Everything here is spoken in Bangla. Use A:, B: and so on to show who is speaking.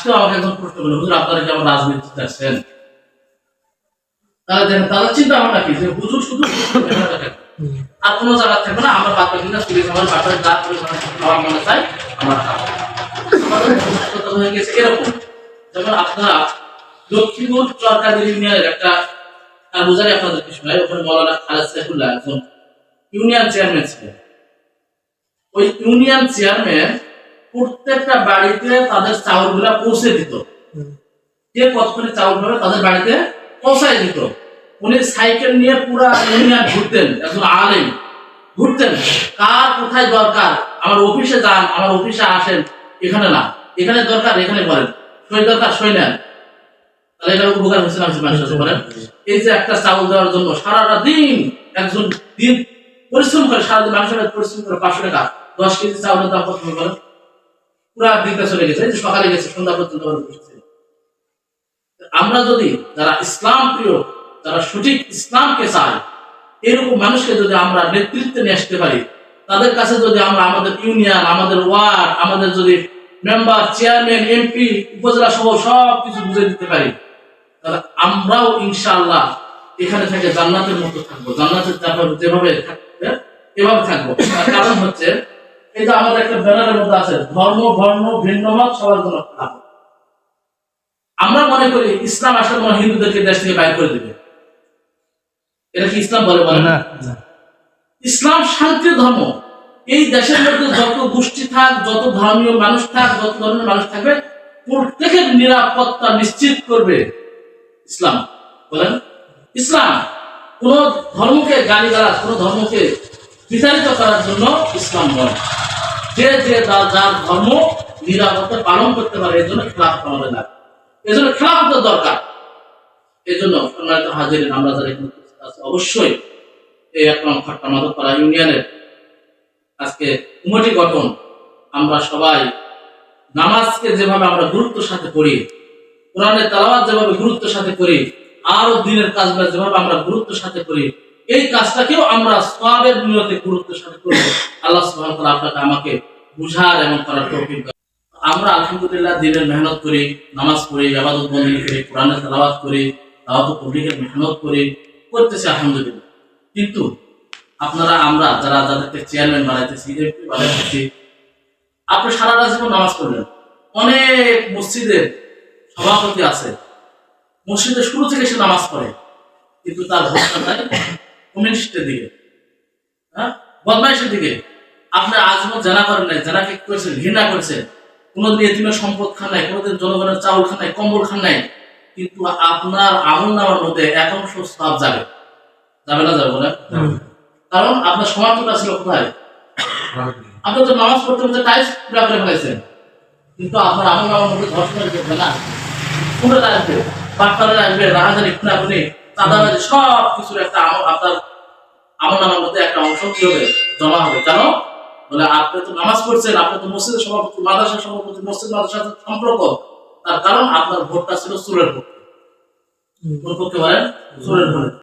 A: আজকেও আমাকে একজন প্রশ্ন করলো, হুজুর আপনারা কি আমার রাজনীতি চাচ্ছেন? তাহলে দেখেন তাদের চিন্তা ভাবনা কি, যে হুজুর শুধু আর কোনো জায়গা থাকবে না, আমরা বাদ বাকি না চুরি খাবার বাটার যা করে খাওয়ার মনে চাই আমরা খাবো। হয়ে গেছে এরকম। যেমন আপনারা লক্ষ্মীপুর সরকারি ইউনিয়নের একটা বুঝারি আপনাদেরকে শোনায়, ওখানে মৌলানা খালেদ সাইফুল্লাহ একজন ইউনিয়ন চেয়ারম্যান ছিলেন। ওই ইউনিয়ন চেয়ারম্যান প্রত্যেকটা বাড়িতে তাদের চাউলগুলা পৌঁছে দিত, যে কতক্ষণে চাউল পাবে তাদের বাড়িতে পৌঁছায় দিত। উনি সাইকেল নিয়ে পুরা ইউনিয়ন ঘুরতেন, একজন আলেম ঘুরতেন, কার কোথায় দরকার আমার অফিসে যান, আমার অফিসে আসেন, এখানে না, এখানে দরকার এখানে করেন, সই দরকার সই নেন। তাহলে এটা উপকার হয়েছে না মানুষের করেন। এই যে একটা চাউল দেওয়ার জন্য সারাটা দিন একজন দিন পরিশ্রম করে, সারাদিন মানুষের পরিশ্রম করে 500 টাকা 10 কেজি চাউলের দাম কত করে পুরা দিনটা চলে গেছে, এই যে সকালে গেছে সন্ধ্যা পর্যন্ত। আমরা যদি যারা ইসলাম প্রিয়, যারা সঠিক ইসলামকে চাই, এরকম মানুষকে যদি আমরা নেতৃত্বে নিয়ে আসতে পারি, তাদের কাছে যদি আমরা আমাদের ইউনিয়ন, আমাদের ওয়ার্ড, আমাদের যদি মেম্বার, চেয়ারম্যান, এমপি, উপজেলা সহ সব কিছু বুঝে দিতে পারি, তাহলে আমরাও ইনশাআল্লাহ এখানে থেকে জান্নাতের মতো থাকবো, জান্নাতের যেভাবে থাকবে এভাবে থাকবো। কারণ হচ্ছে এই যে আমাদের একটা ব্যানারের মধ্যে আছে ধর্ম বর্ণ ভিন্নমত সবার জন্য খারাপ। আমরা মনে করি ইসলাম আসলে মনে হিন্দুদেরকে দেশ থেকে বাইর করে দেবে, এটা কি ইসলাম বলে? বলে না। ইসলাম শান্তির ধর্ম। এই দেশের মধ্যে যত গোষ্ঠী থাক, যত ধর্মীয় মানুষ থাক, যত ধর্মের মানুষ থাকবে, প্রত্যেকের নিরাপত্তা নিশ্চিত করবে ইসলাম। বলেন ইসলাম কোন ধর্মকে গালিগালাজ, কোন ধর্মকে বিতাড়িত করার জন্য ইসলাম নয়। যে যে যার ধর্ম নিরাপত্তা পালন করতে পারে, এই জন্য খেলাফত আমাদের লাগে, এই জন্য খেলাফতের দরকার। এই জন্য সম্মানিত হাজিরিন, আমরা যারা অবশ্যই এই 1 নং খাট্টা মাধবপাড়া ইউনিয়নের আজকে কমিটি গঠন, আমরা সবাই নামাজকে যেভাবে আমরা গুরুত্বের সাথে পড়ি, কোরআনের তেলাওয়াত যেভাবে গুরুত্বের সাথে করি, আরো দিনের কাজগুলো যেভাবে আমরা গুরুত্বের সাথে করি, এই কাজটাকেও আমরা সওয়াবের নিয়তে গুরুত্বের সাথে করব। আল্লাহ সুবহানাহু ওয়া তাআলা আপনাকে আমাকে বুঝার এবং করার তৌফিক দান। আমরা আলহামদুলিল্লাহ দিনের মেহনত করি, নামাজ পড়ি, ইবাদত বন্দেগী করি, কোরআনের তেলাওয়াত করি, দাওয়াত ও তাবলীগের মেহনত করি, করতেছি আলহামদুলিল্লাহ। কিন্তু আপনারা, আমরা যারা যাদেরকে চেয়ারম্যান বানাইতেছি, এমপি বানাইতেছি, আপনি সারাটা জীবন নামাজ পড়লেন, অনেক মসজিদের সভাপতি আছে, মসজিদের শুরু থেকে সে নামাজ পড়ে, কিন্তু তার ভোটটা যায় কমিউনিস্টের দিকে, বদমাইশের দিকে। আপনি আজীবন জানা করেন নাই, জানাকে করেছেন, ঘৃণা করেছেন, কোনোদিন এতিমের সম্পদ খান নাই, কোনোদিন জনগণের চাউল খান নাই, কম্বল খান নাই, কিন্তু আপনার আমলনামার মধ্যে 1% সওয়াব যাবে, যাবে না? যাবে বলে? কারণ আপনার সমাজটা ছিল কোথায়? আপনি তো নামাজ পড়তে পড়তে টাইস পুরা করে ফেলেছেন, কিন্তু আপনার আমলনামার মধ্যে ধর্ষণের করবে না, পুরো আসবে, বাটপাড়ে আসবে, রাহাজানি, খুনাখুনি, চাঁদাবাজি, সব কিছুর একটা আপনার আমলনামার মধ্যে একটা অংশ কি হবে? জমা হবে। কেন? বলে আপনি তো নামাজ পড়ছেন, আপনি তো মসজিদের সভাপতি, মাদ্রাসার সভাপতি, মসজিদ মাদ্রাসার সম্পর্ক, তার কারণ আপনার ভোটটা ছিল সুরের পক্ষে। কোন পক্ষে বলেন? সুরের ভোট।